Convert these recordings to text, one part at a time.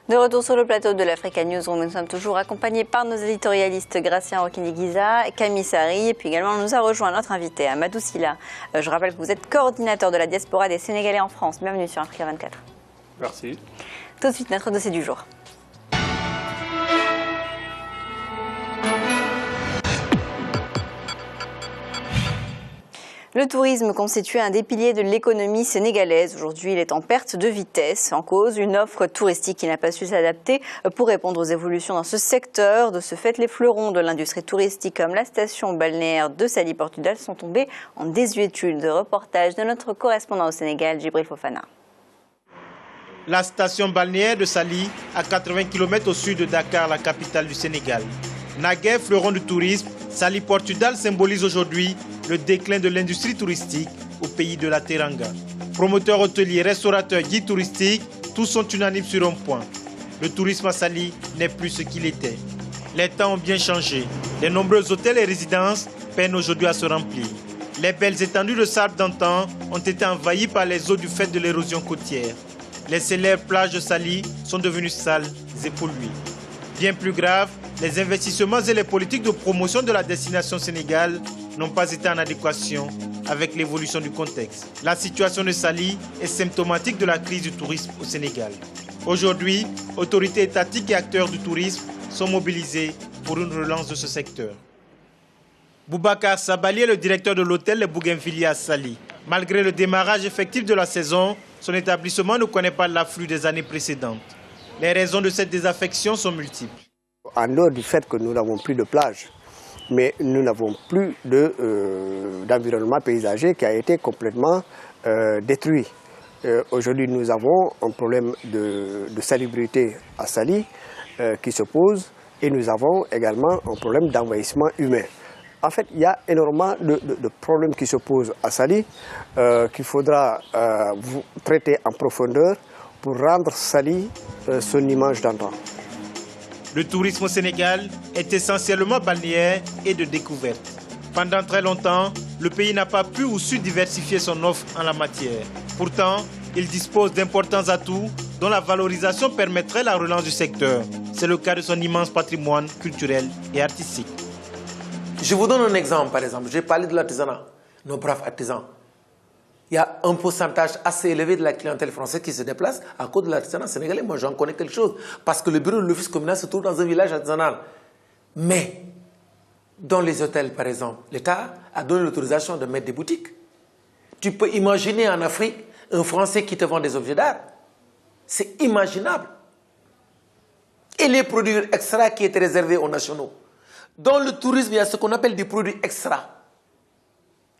De retour sur le plateau de l'Africa Newsroom, nous sommes toujours accompagnés par nos éditorialistes Gracien Rokini-Giza, Camille Sari, et puis également nous a rejoint notre invité Amadou Sylla. Je rappelle que vous êtes coordinateur de la diaspora des Sénégalais en France. Bienvenue sur Africa 24. Merci. Tout de suite, notre dossier du jour. Le tourisme constitue un des piliers de l'économie sénégalaise. Aujourd'hui, il est en perte de vitesse. En cause, une offre touristique qui n'a pas su s'adapter pour répondre aux évolutions dans ce secteur. De ce fait, les fleurons de l'industrie touristique comme la station balnéaire de Saly Portudal sont tombés en désuétude. Reportage de notre correspondant au Sénégal, Djibril Fofana. La station balnéaire de Saly, à 80 km au sud de Dakar, la capitale du Sénégal. Naguère fleuron du tourisme, Saly Portudal symbolise aujourd'hui le déclin de l'industrie touristique au pays de la Teranga. Promoteurs hôteliers, restaurateurs, guides touristiques, tous sont unanimes sur un point. Le tourisme à Saly n'est plus ce qu'il était. Les temps ont bien changé. Les nombreux hôtels et résidences peinent aujourd'hui à se remplir. Les belles étendues de sable d'antan ont été envahies par les eaux du fait de l'érosion côtière. Les célèbres plages de Saly sont devenues sales et polluées. Bien plus grave, les investissements et les politiques de promotion de la destination Sénégal n'ont pas été en adéquation avec l'évolution du contexte. La situation de Saly est symptomatique de la crise du tourisme au Sénégal. Aujourd'hui, autorités étatiques et acteurs du tourisme sont mobilisés pour une relance de ce secteur. Boubacar Sabali est le directeur de l'hôtel Le Bougainvilliers à Saly. Malgré le démarrage effectif de la saison, son établissement ne connaît pas l'afflux des années précédentes. Les raisons de cette désaffection sont multiples. En dehors du fait que nous n'avons plus de plage, mais nous n'avons plus d'environnement paysager qui a été complètement détruit. Aujourd'hui, nous avons un problème de salubrité à Saly qui se pose et nous avons également un problème d'envahissement humain. En fait, il y a énormément de problèmes qui se posent à Saly qu'il faudra traiter en profondeur pour rendre Saly son image d'antan. Le tourisme au Sénégal est essentiellement balnéaire et de découverte. Pendant très longtemps, le pays n'a pas pu ou su diversifier son offre en la matière. Pourtant, il dispose d'importants atouts dont la valorisation permettrait la relance du secteur. C'est le cas de son immense patrimoine culturel et artistique. Je vous donne un exemple, par exemple. J'ai parlé de l'artisanat, nos braves artisans. Il y a un pourcentage assez élevé de la clientèle française qui se déplace à cause de l'artisanat sénégalais. Moi, j'en connais quelque chose. Parce que le bureau de l'office communal se trouve dans un village artisanal. Mais, dans les hôtels, par exemple, l'État a donné l'autorisation de mettre des boutiques. Tu peux imaginer en Afrique un Français qui te vend des objets d'art. C'est imaginable. Et les produits extra qui étaient réservés aux nationaux. Dans le tourisme, il y a ce qu'on appelle des produits extra.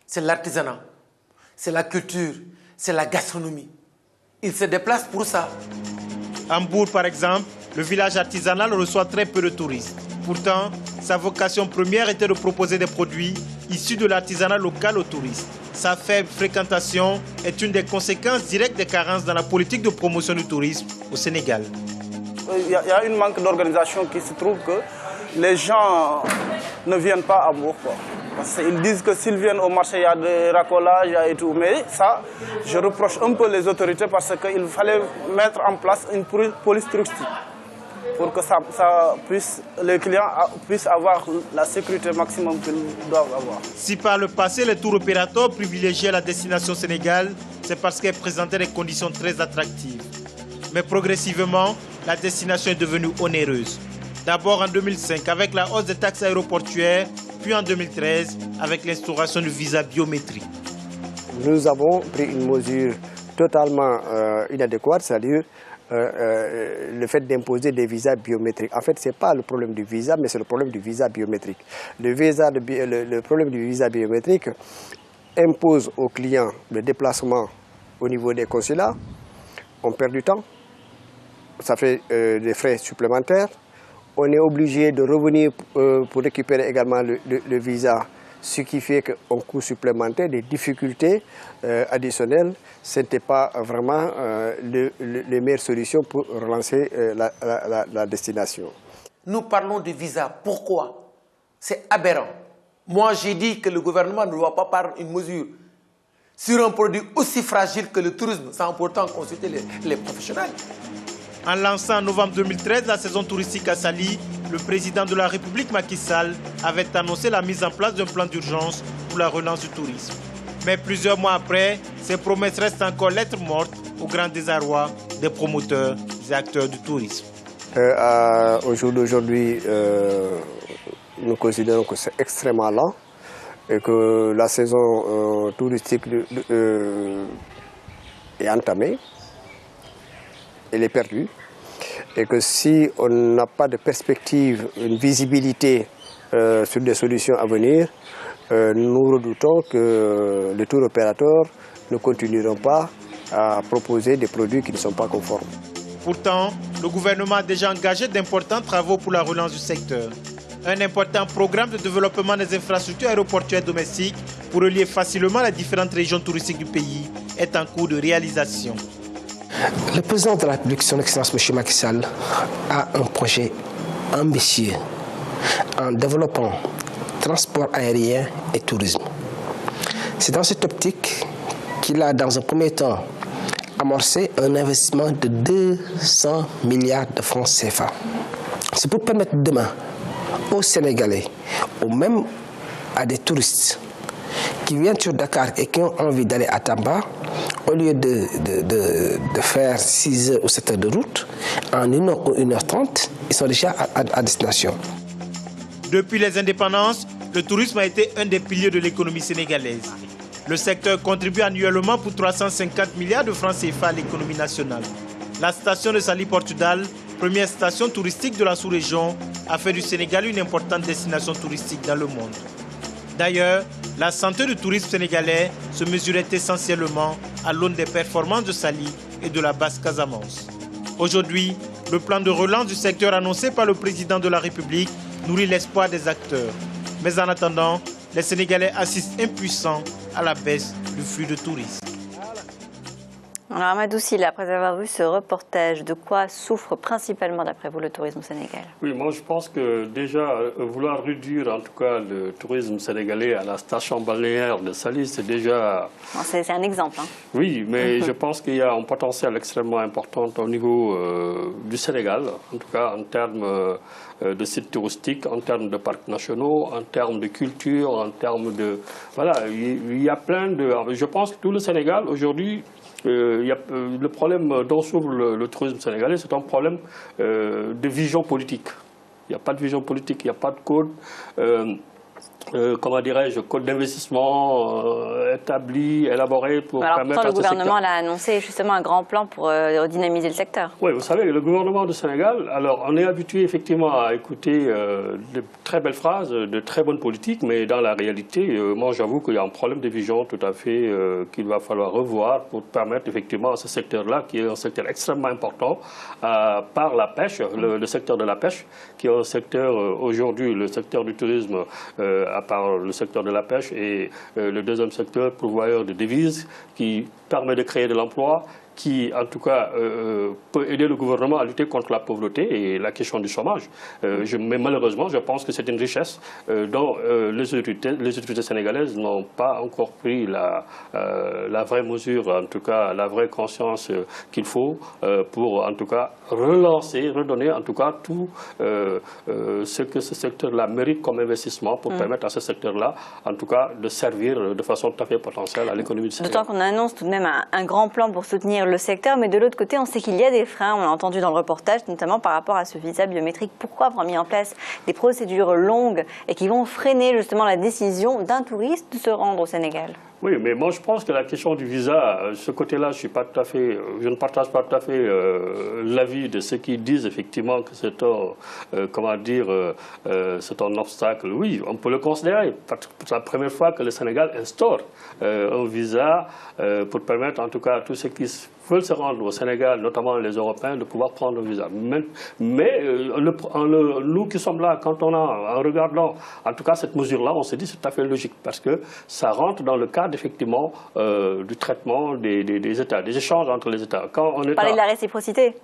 C'est l'artisanat. C'est la culture, c'est la gastronomie. Ils se déplacent pour ça. À Mbour, par exemple, le village artisanal reçoit très peu de touristes. Pourtant, sa vocation première était de proposer des produits issus de l'artisanat local aux touristes. Sa faible fréquentation est une des conséquences directes des carences dans la politique de promotion du tourisme au Sénégal. Il y a un manque d'organisation qui se trouve que les gens ne viennent pas à Mbour, quoi. Parce qu'ils disent que s'ils viennent au marché, il y a des racolages et tout. Mais ça, je reproche un peu les autorités parce qu'il fallait mettre en place une police touristique pour que les clients puissent avoir la sécurité maximum qu'ils doivent avoir. Si par le passé, les tours opérateurs privilégiaient la destination Sénégal, c'est parce qu'elle présentait des conditions très attractives. Mais progressivement, la destination est devenue onéreuse. D'abord en 2005 avec la hausse des taxes aéroportuaires, puis en 2013 avec l'instauration du visa biométrique. Nous avons pris une mesure totalement inadéquate, c'est-à-dire le fait d'imposer des visas biométriques. En fait, ce n'est pas le problème du visa, mais c'est le problème du visa biométrique. Le problème du visa biométrique impose aux clients le déplacement au niveau des consulats. On perd du temps, ça fait des frais supplémentaires. On est obligé de revenir pour récupérer également le visa, ce qui fait qu'un coût supplémentaire, des difficultés additionnelles, ce n'était pas vraiment les meilleures solutions pour relancer la destination. Nous parlons de visa. Pourquoi? C'est aberrant. Moi, j'ai dit que le gouvernement ne doit pas prendre une mesure sur un produit aussi fragile que le tourisme, sans pourtant consulter les professionnels. En lançant en novembre 2013 la saison touristique à Saly, le président de la République Macky Sall avait annoncé la mise en place d'un plan d'urgence pour la relance du tourisme. Mais plusieurs mois après, ces promesses restent encore lettres mortes au grand désarroi des promoteurs et acteurs du tourisme. Au jour d'aujourd'hui, nous considérons que c'est extrêmement lent et que la saison touristique est entamée, elle est perdue et que si on n'a pas de perspective, une visibilité sur des solutions à venir, nous redoutons que les tours opérateurs ne continueront pas à proposer des produits qui ne sont pas conformes. Pourtant, le gouvernement a déjà engagé d'importants travaux pour la relance du secteur. Un important programme de développement des infrastructures aéroportuaires domestiques pour relier facilement les différentes régions touristiques du pays est en cours de réalisation. Le président de la République, son Excellence M. Macky Sall, a un projet ambitieux en développant transport aérien et tourisme. C'est dans cette optique qu'il a, dans un premier temps, amorcé un investissement de 200 milliards de francs CFA. C'est pour permettre demain aux Sénégalais, ou même à des touristes qui viennent sur Dakar et qui ont envie d'aller à Tamba, au lieu de faire 6 heures ou 7 heures de route, en 1 heure ou 1h30, ils sont déjà à destination. Depuis les indépendances, le tourisme a été un des piliers de l'économie sénégalaise. Le secteur contribue annuellement pour 350 milliards de francs CFA à l'économie nationale. La station de Saly Portudal, première station touristique de la sous-région, a fait du Sénégal une importante destination touristique dans le monde. D'ailleurs, la santé du tourisme sénégalais se mesurait essentiellement à l'aune des performances de Saly et de la Basse-Casamance. Aujourd'hui, le plan de relance du secteur annoncé par le président de la République nourrit l'espoir des acteurs. Mais en attendant, les Sénégalais assistent impuissants à la baisse du flux de touristes. Alors Amadou Sylla, après avoir vu ce reportage, de quoi souffre principalement d'après vous le tourisme au Sénégal? Oui, moi je pense que déjà vouloir réduire en tout cas le tourisme sénégalais à la station balnéaire de Saly, c'est déjà... C'est un exemple. Hein. Oui, mais je pense qu'il y a un potentiel extrêmement important au niveau du Sénégal, en tout cas en termes de sites touristiques, en termes de parcs nationaux, en termes de culture, en termes de... Voilà, il y a plein de... Je pense que tout le Sénégal aujourd'hui... le problème dont s'ouvre le tourisme sénégalais, c'est un problème de vision politique. Il n'y a pas de vision politique, il n'y a pas de code, comment dirais-je, code d'investissement établi, élaboré pour permettre à ce secteur. Le gouvernement l'a annoncé justement un grand plan pour dynamiser le secteur. Oui, vous savez, le gouvernement du Sénégal, alors on est habitué effectivement à écouter de très belles phrases, de très bonnes politiques, mais dans la réalité, moi j'avoue qu'il y a un problème de vision tout à fait qu'il va falloir revoir pour permettre effectivement à ce secteur-là, qui est un secteur extrêmement important, par la pêche, le secteur de la pêche, qui est un secteur aujourd'hui, le secteur du tourisme, à part le secteur de la pêche, et le deuxième secteur, pourvoyeur de devises, qui permet de créer de l'emploi, qui, en tout cas, peut aider le gouvernement à lutter contre la pauvreté et la question du chômage. Mais malheureusement, je pense que c'est une richesse dont les autorités sénégalaises n'ont pas encore pris la vraie mesure, en tout cas, la vraie conscience qu'il faut pour, en tout cas, relancer, redonner, en tout cas, tout ce que ce secteur-là mérite comme investissement pour permettre à ce secteur-là, en tout cas, de servir de façon tout à fait potentielle à l'économie du Sénégal. D'autant qu'on annonce tout de même un grand plan pour soutenir le secteur, mais de l'autre côté, on sait qu'il y a des freins, on l'a entendu dans le reportage, notamment par rapport à ce visa biométrique. Pourquoi avoir mis en place des procédures longues et qui vont freiner justement la décision d'un touriste de se rendre au Sénégal? Oui, mais moi je pense que la question du visa, ce côté-là, je ne partage pas tout à fait l'avis de ceux qui disent effectivement que c'est c'est un obstacle. Oui, on peut le considérer. C'est la première fois que le Sénégal instaure un visa pour permettre en tout cas à tous ceux qui veulent se rendre au Sénégal, notamment les Européens, de pouvoir prendre le visa. Mais nous qui sommes là, en regardant en tout cas cette mesure-là, on se dit c'est tout à fait logique parce que ça rentre dans le cadre effectivement du traitement des États, des échanges entre les États. Vous parlez de la réciprocité?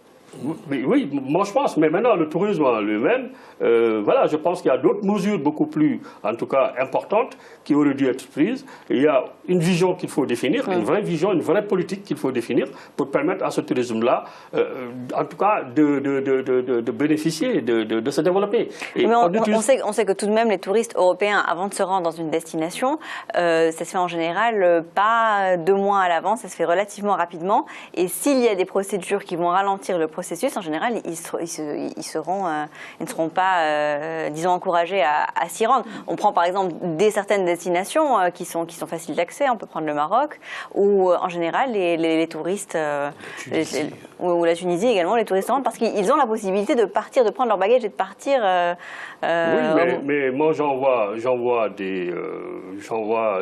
Oui, moi je pense, mais maintenant le tourisme en lui-même, voilà, je pense qu'il y a d'autres mesures beaucoup plus, en tout cas importantes, qui auraient dû être prises. Il y a une vision qu'il faut définir, une vraie vision, une vraie politique qu'il faut définir pour permettre à ce tourisme-là, en tout cas, de bénéficier, de se développer. Et mais on sait que tout de même les touristes européens, avant de se rendre dans une destination, ça se fait en général pas 2 mois à l'avance, ça se fait relativement rapidement. Et s'il y a des procédures qui vont ralentir le processus, en général, ils ne seront pas, disons, encouragés à s'y rendre. On prend par exemple certaines destinations qui sont faciles d'accès, on peut prendre le Maroc, où en général les touristes, ou la Tunisie également, les touristes rentrent parce qu'ils ont la possibilité de partir, de prendre leur bagage et de partir. Oui, mais moi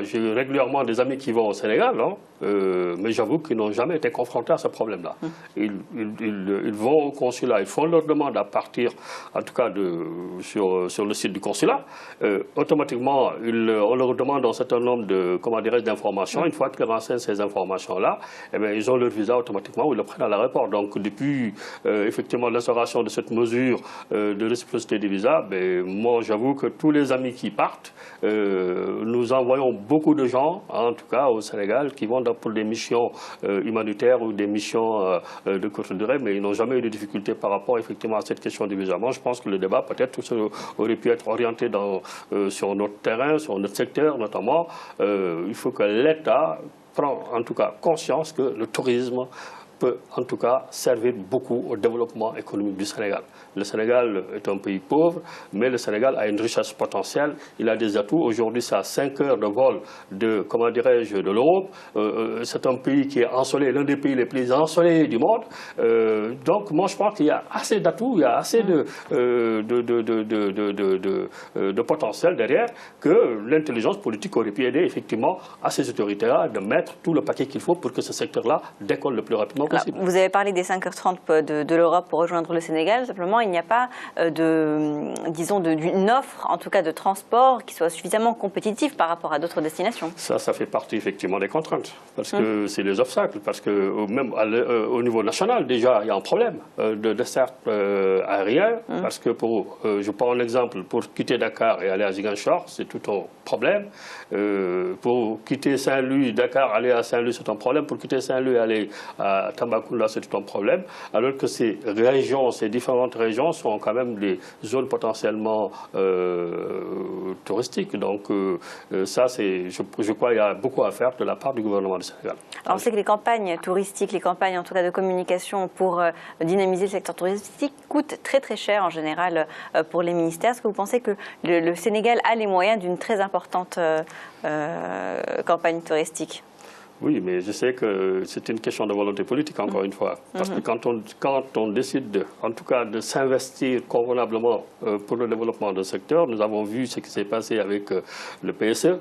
j'ai régulièrement des amis qui vont au Sénégal, mais j'avoue qu'ils n'ont jamais été confrontés à ce problème-là. Ils vont au consulat, ils font leur demande à partir, en tout cas sur le site du consulat. Automatiquement, on leur demande un certain nombre d'informations. Une fois qu'ils renseignent ces informations-là, eh bien, ils ont leur visa automatiquement ou ils le prennent à l'aéroport. Donc depuis effectivement l'instauration de cette mesure de réciprocité des visas, moi j'avoue que tous les amis qui partent, nous envoyons beaucoup de gens, en tout cas au Sénégal, qui vont pour des missions humanitaires ou des missions de courte durée, mais ils n'ont jamais eu de difficultés par rapport effectivement à cette question du visa. Moi, je pense que le débat peut-être aurait pu être orienté sur notre terrain, sur notre secteur notamment. Il faut que l'État prenne en tout cas conscience que le tourisme peut en tout cas servir beaucoup au développement économique du Sénégal. Le Sénégal est un pays pauvre, mais le Sénégal a une richesse potentielle, il a des atouts. Aujourd'hui, c'est à 5 heures de vol de l'Europe. C'est un pays qui est ensoleillé, l'un des pays les plus ensoleillés du monde. Donc moi, je pense qu'il y a assez d'atouts, il y a assez de potentiel derrière que l'intelligence politique aurait pu aider effectivement à ces autorités-là de mettre tout le paquet qu'il faut pour que ce secteur-là décolle le plus rapidement. Alors, vous avez parlé des 5h30 de l'Europe pour rejoindre le Sénégal. Simplement, il n'y a pas d'une offre, en tout cas de transport, qui soit suffisamment compétitive par rapport à d'autres destinations. Ça fait partie effectivement des contraintes, parce que c'est les obstacles, parce que même au niveau national, déjà, il y a un problème de dessert aérien, parce que je prends un exemple, pour quitter Dakar et aller à Ziguinchor, c'est tout un problème. Pour quitter Saint-Louis, Dakar, aller à Saint-Louis, c'est un problème. Pour quitter Saint-Louis et aller à Tambacounda, c'est tout un problème. Alors que ces différentes régions sont quand même des zones potentiellement touristiques. Donc ça, je crois qu'il y a beaucoup à faire de la part du gouvernement du Sénégal. Alors on sait que les campagnes touristiques, les campagnes en tout cas de communication pour dynamiser le secteur touristique coûtent très très cher en général pour les ministères. Est-ce que vous pensez que le Sénégal a les moyens d'une très importante campagne touristique ? Oui, mais je sais que c'est une question de volonté politique, encore une fois. Parce que quand on décide, en tout cas, de s'investir convenablement pour le développement d'un secteur, nous avons vu ce qui s'est passé avec le PSE.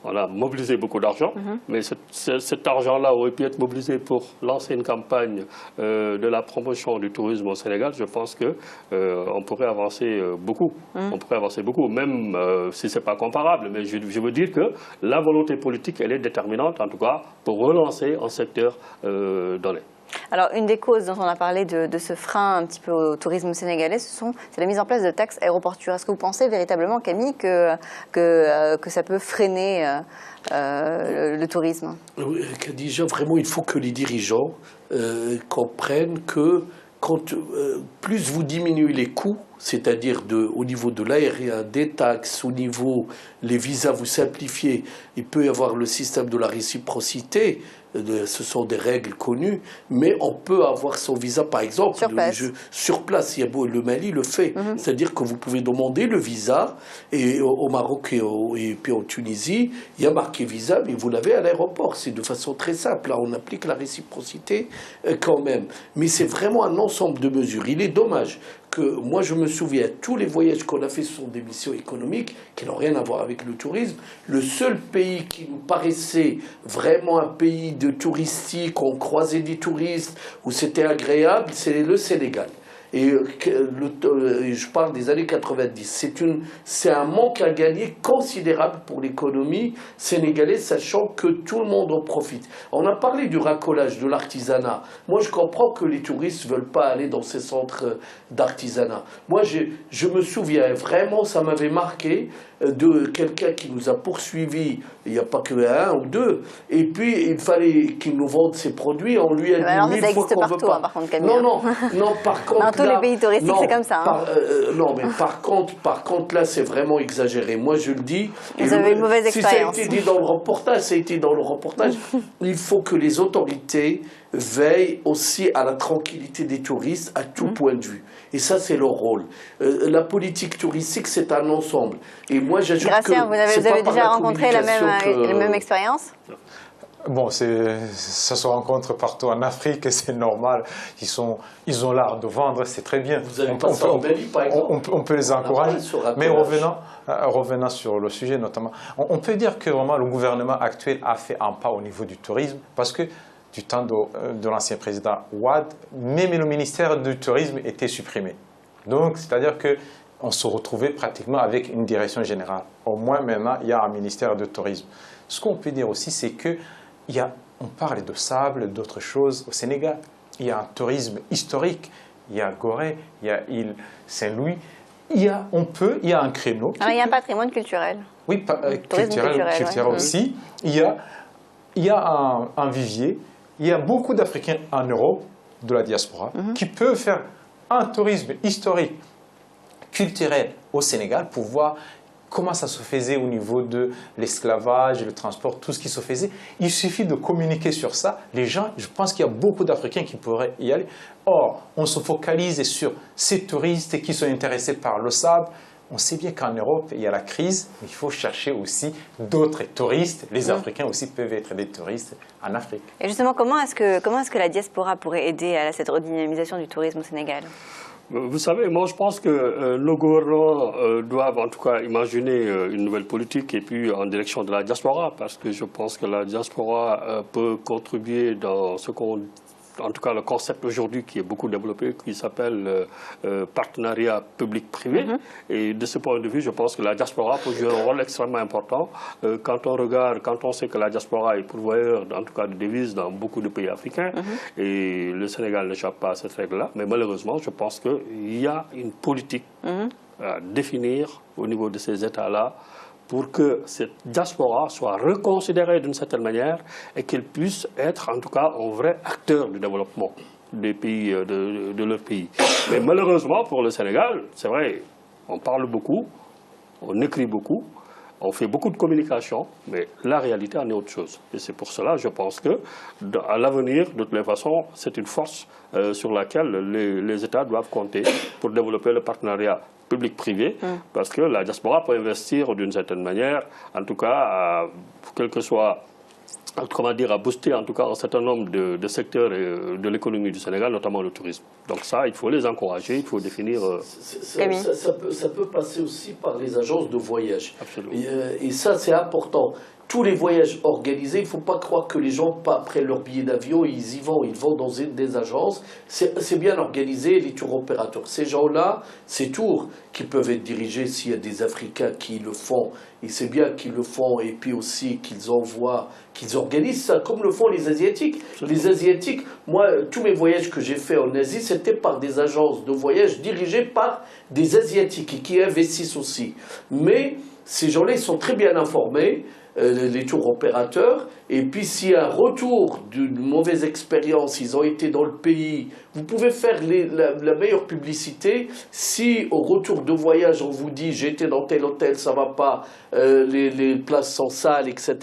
On a mobilisé beaucoup d'argent, mais cet argent-là aurait pu être mobilisé pour lancer une campagne de la promotion du tourisme au Sénégal. Je pense qu'on pourrait avancer beaucoup. On pourrait avancer beaucoup, même si ce n'est pas comparable. Mais je veux dire que la volonté politique, elle est déterminante, en tout cas, pour relancer un secteur donné. Alors, une des causes dont on a parlé de ce frein un petit peu au tourisme sénégalais, c'est la mise en place de taxes aéroportuaires. Est-ce que vous pensez véritablement, Camille, que ça peut freiner le tourisme? Oui, Khadija, vraiment, il faut que les dirigeants comprennent que plus vous diminuez les coûts, c'est-à-dire au niveau de l'aérien, des taxes, au niveau les visas, vous simplifiez, il peut y avoir le système de la réciprocité. Ce sont des règles connues, mais on peut avoir son visa, par exemple, sur place. Le Mali le fait. C'est-à-dire que vous pouvez demander le visa, et au Maroc et puis en Tunisie, il y a marqué visa, mais vous l'avez à l'aéroport. C'est de façon très simple. Là, on applique la réciprocité quand même. Mais c'est vraiment un ensemble de mesures. Il est dommage que, moi je me souviens, tous les voyages qu'on a fait sont des missions économiques qui n'ont rien à voir avec le tourisme. Le seul pays qui nous paraissait vraiment un pays de touristique, on croisait des touristes, où c'était agréable, c'est le Sénégal. Et je parle des années 90. C'est un manque à gagner considérable pour l'économie sénégalaise, sachant que tout le monde en profite. On a parlé du racolage, de l'artisanat. Moi, je comprends que les touristes ne veulent pas aller dans ces centres d'artisanat. Moi, je me souviens, vraiment, ça m'avait marqué, de quelqu'un qui nous a poursuivis, il n'y a pas que un ou deux, et puis il fallait qu'il nous vende ses produits, on lui a dit alors, 1000 ça fois existe qu'on partout, veut pas. hein, par contre, Camille. Non, par contre... Dans tous les pays touristiques, c'est comme ça. Hein. Non, mais par contre, là, c'est vraiment exagéré. Moi, je le dis... Vous avez une mauvaise expérience. Si ça a été dit dans le reportage, il faut que les autorités veillent aussi à la tranquillité des touristes à tout point de vue. Et ça, c'est leur rôle. La politique touristique, c'est un ensemble. Et moi, j'ajoute que... Gracien, vous avez déjà rencontré la même expérience ? Bon, ça se rencontre partout en Afrique et c'est normal. Ils ont l'art de vendre, c'est très bien. Vous avez pas ça en Belgique, par exemple. On peut les encourager. Mais revenant sur le sujet notamment, on peut dire que vraiment le gouvernement actuel a fait un pas au niveau du tourisme parce que du temps de l'ancien président Ouad, même le ministère du tourisme était supprimé. Donc, c'est-à-dire qu'on se retrouvait pratiquement avec une direction générale. Au moins maintenant, il y a un ministère du tourisme. Ce qu'on peut dire aussi, c'est que on parle de sable, d'autres choses au Sénégal. Il y a un tourisme historique. Il y a Gorée, il y a île Saint-Louis. Il y a un créneau. Alors, il y a un patrimoine culturel. Oui, culturel aussi. Il y a un vivier. Il y a beaucoup d'Africains en Europe, de la diaspora, qui peuvent faire un tourisme historique, culturel au Sénégal pour voir comment ça se faisait au niveau de l'esclavage, le transport, tout ce qui se faisait. Il suffit de communiquer sur ça. Les gens, je pense qu'il y a beaucoup d'Africains qui pourraient y aller. Or, on se focalise sur ces touristes qui sont intéressés par le sable. On sait bien qu'en Europe, il y a la crise, mais il faut chercher aussi d'autres touristes. Les Africains aussi peuvent être des touristes en Afrique. Et justement, comment est-ce que la diaspora pourrait aider à cette redynamisation du tourisme au Sénégal ? Vous savez, moi je pense que nos gouvernants doivent en tout cas imaginer une nouvelle politique et puis en direction de la diaspora, parce que je pense que la diaspora peut contribuer dans ce qu'on... En tout cas, le concept aujourd'hui qui est beaucoup développé, qui s'appelle partenariat public-privé. Et de ce point de vue, je pense que la diaspora peut jouer un rôle extrêmement important. Quand on sait que la diaspora est pourvoyeur, en tout cas, de devises dans beaucoup de pays africains, et le Sénégal n'échappe pas à cette règle-là. Mais malheureusement, je pense qu'il y a une politique à définir au niveau de ces États-là, pour que cette diaspora soit reconsidérée d'une certaine manière et qu'elle puisse être en tout cas un vrai acteur du développement des pays, de leur pays. Mais malheureusement pour le Sénégal, c'est vrai, on parle beaucoup, on écrit beaucoup, on fait beaucoup de communication, mais la réalité en est autre chose. Et c'est pour cela, je pense que à l'avenir, de toutes les façons, c'est une force sur laquelle les États doivent compter pour développer le partenariat public-privé, parce que la diaspora peut investir d'une certaine manière, en tout cas, quel que soit, comment dire, à booster en tout cas un certain nombre de secteurs de l'économie du Sénégal, notamment le tourisme. Donc ça, il faut les encourager, il faut définir... Ça peut passer aussi par les agences de voyage. Absolument. Et ça, c'est important. Tous les voyages organisés, il ne faut pas croire que les gens, pas après leur billet d'avion, ils vont dans des agences. C'est bien organisé, les tours opérateurs. Ces gens-là, ces tours qui peuvent être dirigés s'il y a des Africains qui le font, et c'est bien qu'ils le font, et puis aussi qu'ils envoient, qu'ils organisent ça, comme le font les Asiatiques. Les Asiatiques, moi, tous mes voyages que j'ai faits en Asie, c'était par des agences de voyage dirigées par des Asiatiques et qui investissent aussi. Mais ces gens-là, ils sont très bien informés, les tours opérateurs, et puis s'il y a un retour d'une mauvaise expérience, ils ont été dans le pays, vous pouvez faire la meilleure publicité si au retour de voyage on vous dit j'ai été dans tel hôtel, ça va pas, les places sont sales, etc.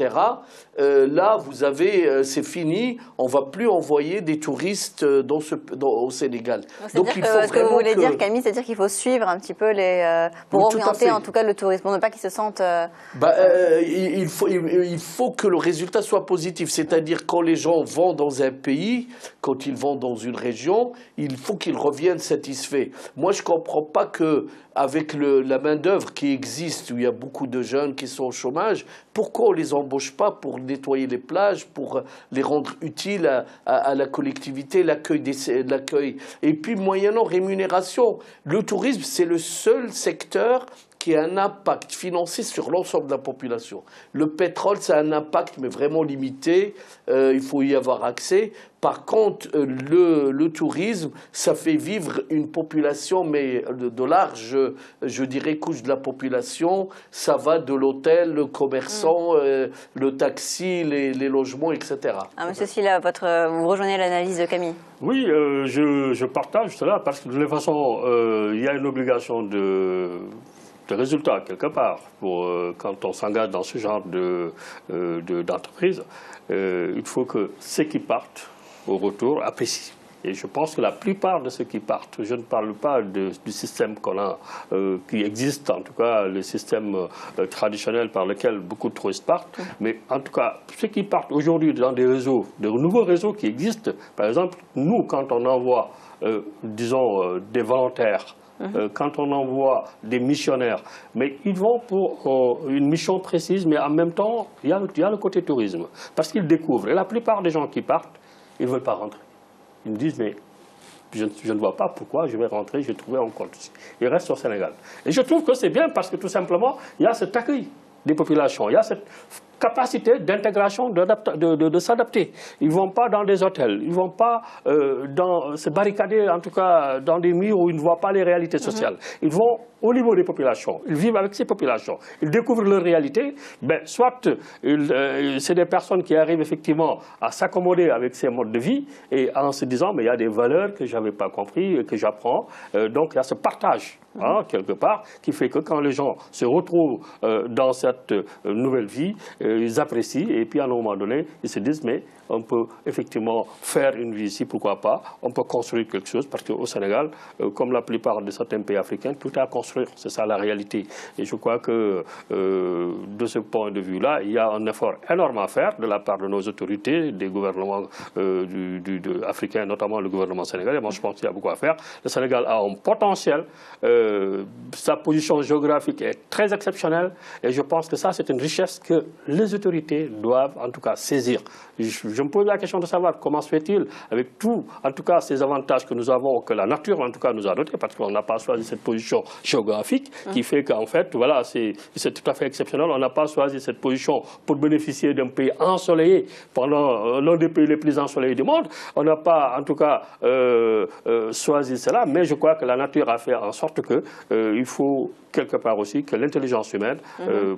Là vous avez, c'est fini, on va plus envoyer des touristes au Sénégal. Donc il faut ce que vous voulez dire, Camille, c'est-à-dire qu'il faut suivre un petit peu pour orienter en tout cas le tourisme, pour ne pas qu'ils se sentent... il faut que le résultat soit soit positif. C'est-à-dire quand les gens vont dans un pays, quand ils vont dans une région, il faut qu'ils reviennent satisfaits. Moi, je ne comprends pas qu'avec la main-d'œuvre qui existe, où il y a beaucoup de jeunes qui sont au chômage, pourquoi on ne les embauche pas pour nettoyer les plages, pour les rendre utiles à la collectivité, l'accueil. Et puis, moyennant rémunération, le tourisme, c'est le seul secteur qui a un impact financier sur l'ensemble de la population. Le pétrole, ça a un impact, mais vraiment limité. Il faut y avoir accès. Par contre, le tourisme, ça fait vivre une population, mais de large, je dirais, couche de la population. Ça va de l'hôtel, le commerçant, le taxi, les logements, etc. Ah, Monsieur Sylla, vous rejoignez l'analyse de Camille? Oui, je partage cela parce que de toute façon, il y a une obligation de résultats quelque part quand on s'engage dans ce genre d'entreprise. Il faut que ceux qui partent au retour apprécient. Et je pense que la plupart de ceux qui partent, je ne parle pas du système qu'on a, qui existe, en tout cas le système traditionnel par lequel beaucoup de touristes partent, mais en tout cas ceux qui partent aujourd'hui dans des réseaux, de nouveaux réseaux qui existent, par exemple, nous quand on envoie, disons, des volontaires, quand on envoie des missionnaires, mais ils vont pour une mission précise, mais en même temps, il y a le côté tourisme, parce qu'ils découvrent. Et la plupart des gens qui partent, ils ne veulent pas rentrer. Ils me disent, mais je ne vois pas pourquoi je vais rentrer, je vais trouver un compte ici. Ils restent au Sénégal. Et je trouve que c'est bien parce que tout simplement, il y a cet accueil des populations, il y a cette capacité d'intégration, de s'adapter. Ils ne vont pas dans des hôtels, ils ne vont pas se barricader, en tout cas dans des murs où ils ne voient pas les réalités sociales. Ils vont au niveau des populations, ils vivent avec ces populations, ils découvrent leur réalité. Soit c'est des personnes qui arrivent effectivement à s'accommoder avec ces modes de vie et en se disant, mais il y a des valeurs que je n'avais pas compris et que j'apprends. Donc il y a ce partage, quelque part, qui fait que quand les gens se retrouvent dans cette nouvelle vie, ils apprécient et puis à un moment donné, ils se disent, mais on peut effectivement faire une vie ici, pourquoi pas, on peut construire quelque chose, parce qu'au Sénégal, comme la plupart de certains pays africains, tout est à construire, c'est ça la réalité. Et je crois que de ce point de vue-là, il y a un effort énorme à faire de la part de nos autorités, des gouvernements africains, notamment le gouvernement sénégalais. Moi, je pense qu'il y a beaucoup à faire. Le Sénégal a un potentiel, sa position géographique est très exceptionnelle, et je pense que ça, c'est une richesse que les autorités doivent en tout cas saisir. Je me pose la question de savoir comment se fait-il, avec tout, en tout cas, ces avantages que nous avons, que la nature, en tout cas, nous a dotés, parce qu'on n'a pas choisi cette position géographique, qui fait qu'en fait, voilà, c'est tout à fait exceptionnel. On n'a pas choisi cette position pour bénéficier d'un pays ensoleillé, pendant l'un des pays les plus ensoleillés du monde. On n'a pas, en tout cas, choisi cela, mais je crois que la nature a fait en sorte qu'il faut quelque part aussi que l'intelligence humaine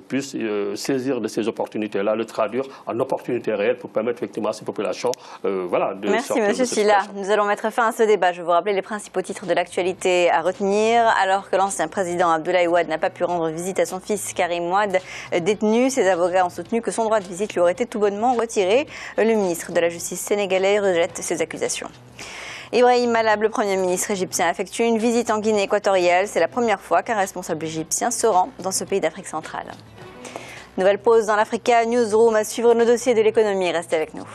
puisse saisir de ces opportunités-là, le traduire en opportunités réelles pour permettre effectivement à ces populations voilà, de Merci sortir de Monsieur cette Sylla. situation. Nous allons mettre fin à ce débat. Je vais vous rappeler les principaux titres de l'actualité à retenir. Alors que l'ancien président Abdoulaye Wade n'a pas pu rendre visite à son fils Karim Wade détenu, ses avocats ont soutenu que son droit de visite lui aurait été tout bonnement retiré. Le ministre de la Justice sénégalais rejette ces accusations. Ibrahim Malab, le Premier ministre égyptien, effectue une visite en Guinée équatoriale. C'est la première fois qu'un responsable égyptien se rend dans ce pays d'Afrique centrale. Nouvelle pause dans l'Africa Newsroom à suivre nos dossiers de l'économie. Restez avec nous.